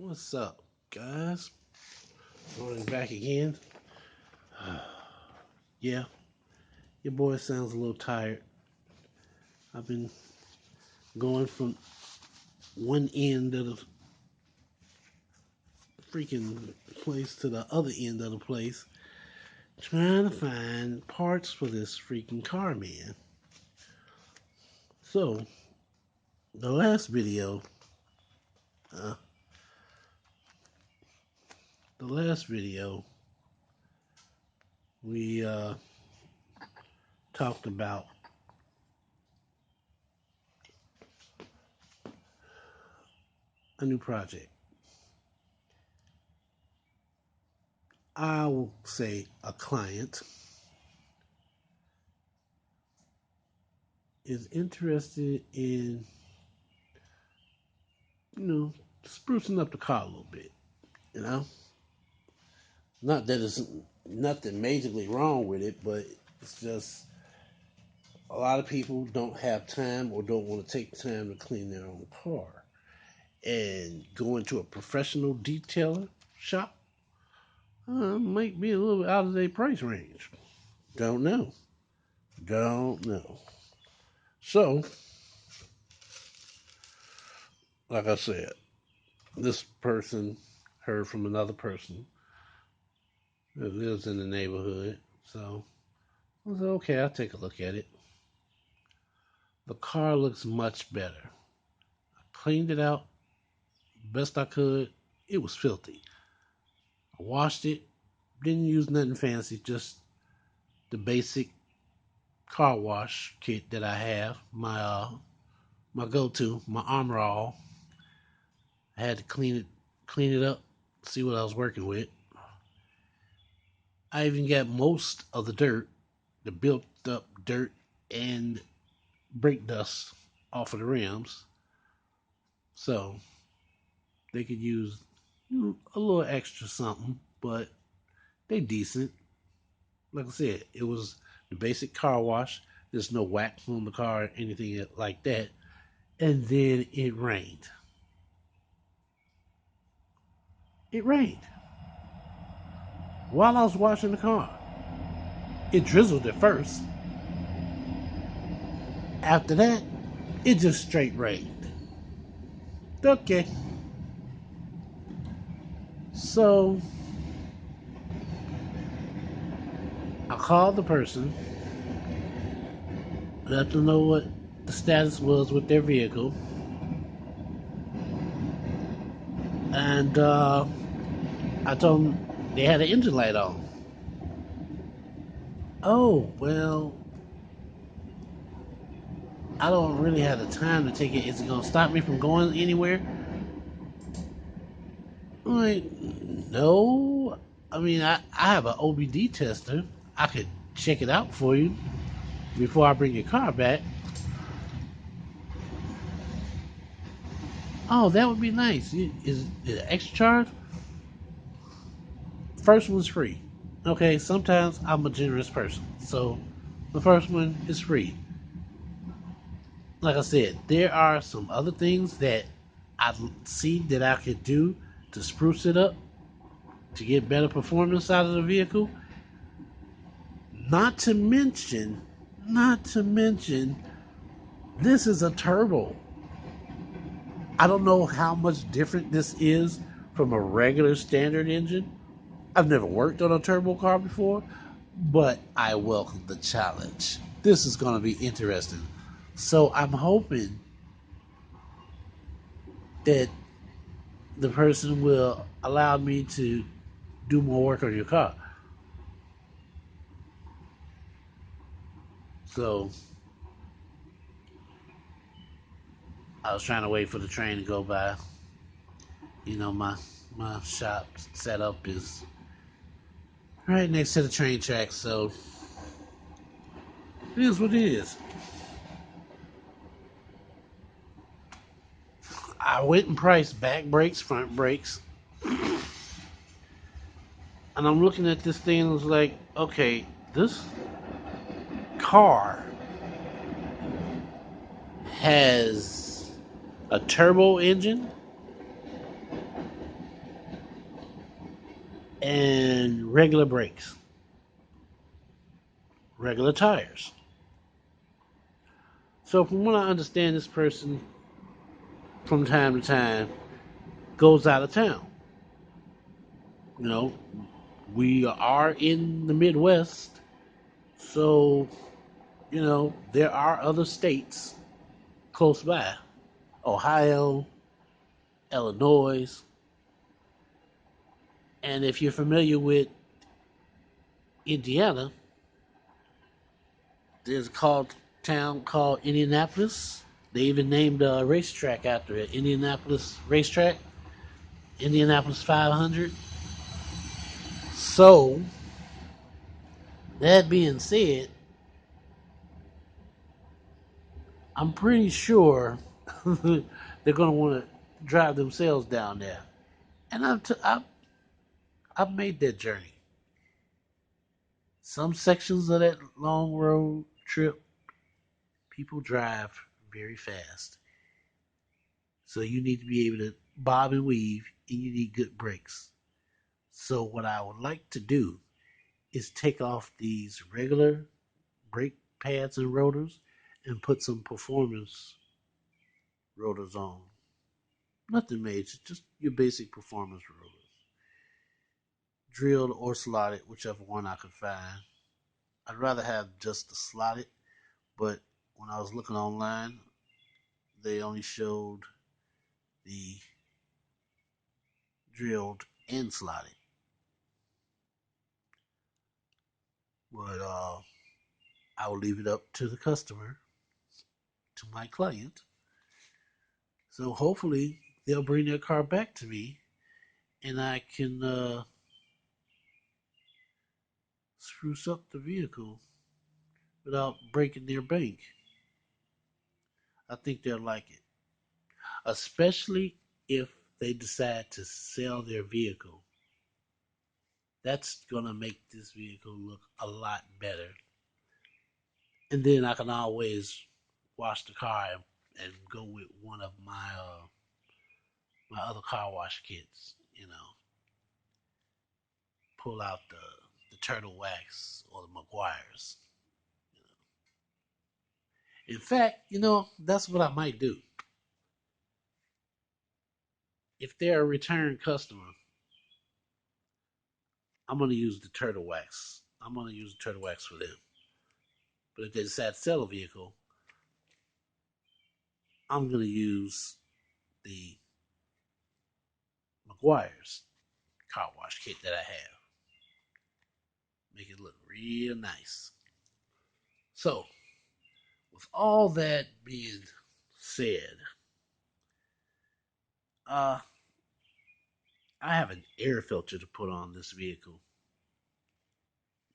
What's up, guys? Morning back again. Yeah, your boy sounds a little tired. I've been going from one end of the freaking place to the other end of the place trying to find parts for this freaking car, man. So, the last video, uh, the last video, we talked about a new project. I will say a client is interested in, sprucing up the car a little bit, you know? Not that it's nothing majorly wrong with it, but it's just a lot of people don't have time or don't want to take time to clean their own car. And going to a professional detailer shop might be a little out of their price range. Don't know. Don't know. So, like I said, this person heard from another person that lives in the neighborhood. So I said, okay, I'll take a look at it. The car looks much better. I cleaned it out best I could. It was filthy. I washed it. Didn't use nothing fancy, just the basic car wash kit that I have. My go-to, my Armor All. I had to clean it up, see what I was working with. I even got most of the dirt, the built up dirt and brake dust off of the rims. So they could use a little extra something, but they decent. Like I said, it was the basic car wash. There's no wax on the car or anything like that. And then it rained. It rained while I was washing the car. It drizzled at first. After that, it just straight rained. Okay. So I called the person, let them know what the status was with their vehicle. And I told them they had an engine light on. Oh, well, I don't really have the time to take it. Is it going to stop me from going anywhere? I'm like, no. I mean, I have an OBD tester. I could check it out for you before I bring your car back. Oh, that would be nice. Is it an extra charge? First one's free. Okay, sometimes I'm a generous person. So the first one is free. Like I said, there are some other things that I see that I could do to spruce it up to get better performance out of the vehicle. Not to mention, not to mention, this is a turbo. I don't know how much different this is from a regular standard engine. I've never worked on a turbo car before, but I welcome the challenge. This is going to be interesting. So I'm hoping that the person will allow me to do more work on your car. So I was trying to wait for the train to go by. You know, my shop setup is right next to the train tracks, so it is what it is. I went and priced back brakes, front brakes, and I'm looking at this thing and was like, okay, this car has a turbo engine and regular brakes, regular tires. So from what I understand, this person from time to time goes out of town. You know, we are in the Midwest, so there are other states close by: Ohio, Illinois, and if you're familiar with Indiana, there's a town called Indianapolis. They even named a racetrack after it, Indianapolis Racetrack, Indianapolis 500. So, that being said, I'm pretty sure they're going to want to drive themselves down there. And I've made that journey. Some sections of that long road trip, people drive very fast. So you need to be able to bob and weave, and you need good brakes. So what I would like to do is take off these regular brake pads and rotors and put some performance rotors on. Nothing major, just your basic performance rotors. Drilled or slotted, whichever one I could find. I'd rather have just the slotted, but when I was looking online, they only showed the drilled and slotted. But I will leave it up to the customer, to my client. So hopefully they'll bring their car back to me and I can spruce up the vehicle without breaking their bank. I think they'll like it, especially if they decide to sell their vehicle. That's going to make this vehicle look a lot better. And then I can always wash the car and go with one of my other car wash kits. Pull out the turtle wax or the McGuire's. In fact, that's what I might do. If they're a return customer, I'm gonna use the turtle wax. I'm gonna use the turtle wax for them. But if they decide to sell a vehicle, I'm gonna use the McGuire's car wash kit that I have. Make it look real nice. So, with all that being said, uh, I have an air filter to put on this vehicle.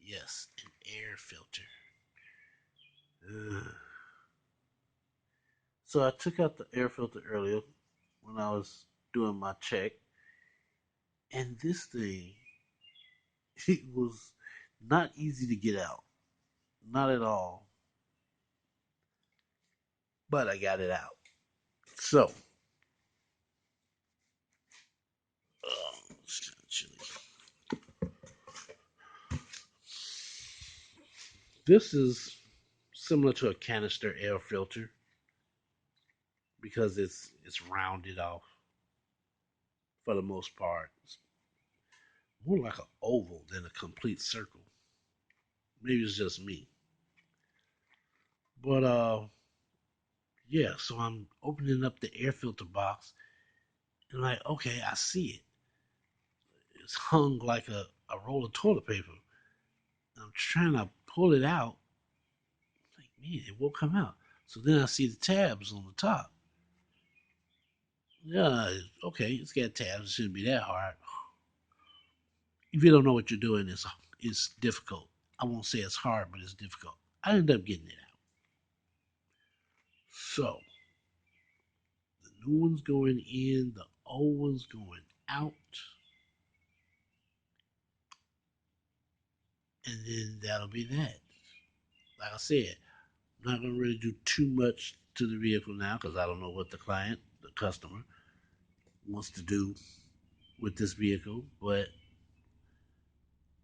Yes, an air filter. Ugh. So I took out the air filter earlier when I was doing my check, and this thing, it was not easy to get out, not at all. But I got it out. So, chilly. This is similar to a canister air filter because it's rounded off for the most part. It's more like an oval than a complete circle. Maybe it's just me. But yeah, so I'm opening up the air filter box and like, okay, I see it. It's hung like a roll of toilet paper. I'm trying to pull it out. Like, man, it won't come out. So then I see the tabs on the top. Yeah, okay, it's got tabs. It shouldn't be that hard. If you don't know what you're doing, it's difficult. I won't say it's hard, but it's difficult. I ended up getting it out. So the new one's going in, the old one's going out, and then that'll be that. Like I said, I'm not gonna really do too much to the vehicle now because I don't know what the customer, wants to do with this vehicle. But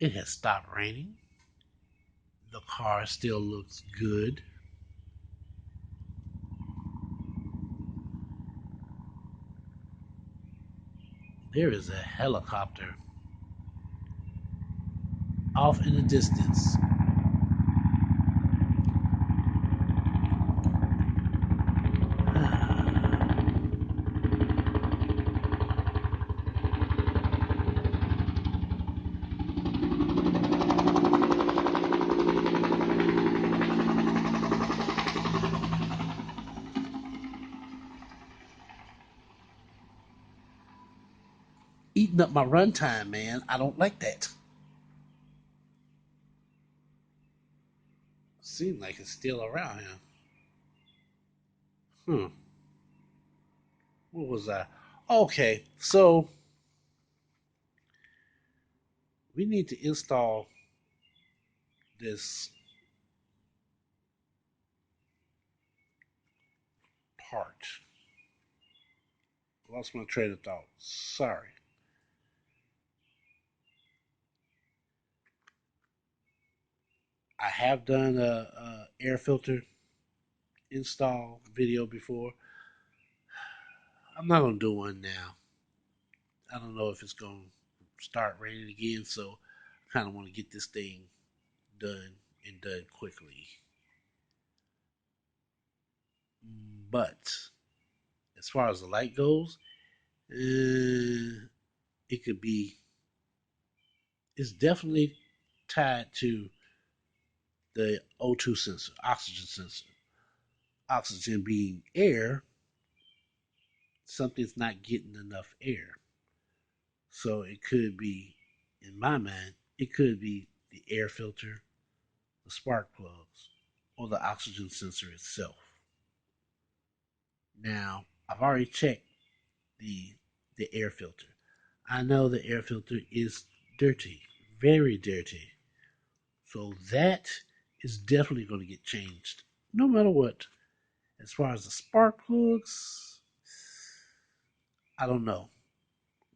It has stopped raining. The car still looks good. There is a helicopter off in the distance. Eating up my runtime, man. I don't like that. Seems like it's still around here. Hmm. What was that? Okay, so we need to install this part. Lost my train of thought. Sorry. I have done a air filter install video before. I'm not gonna do one now. I don't know if it's gonna start raining again, so I kind of want to get this thing done and done quickly. But as far as the light goes, it could be. It's definitely tied to the O2 sensor, oxygen sensor. Oxygen being air, something's not getting enough air. So it could be, in my mind, it could be the air filter, the spark plugs, or the oxygen sensor itself. Now, I've already checked the the air filter. I know the air filter is dirty, very dirty. So that is definitely going to get changed, no matter what. As far as the spark plugs, I don't know.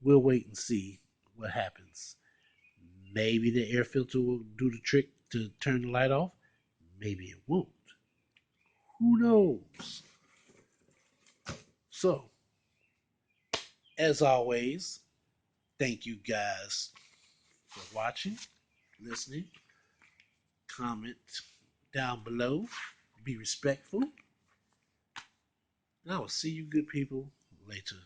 We'll wait and see what happens. Maybe the air filter will do the trick to turn the light off. Maybe it won't. Who knows? So, as always, thank you guys for watching, listening. Comment down below. Be respectful. And I will see you good people later.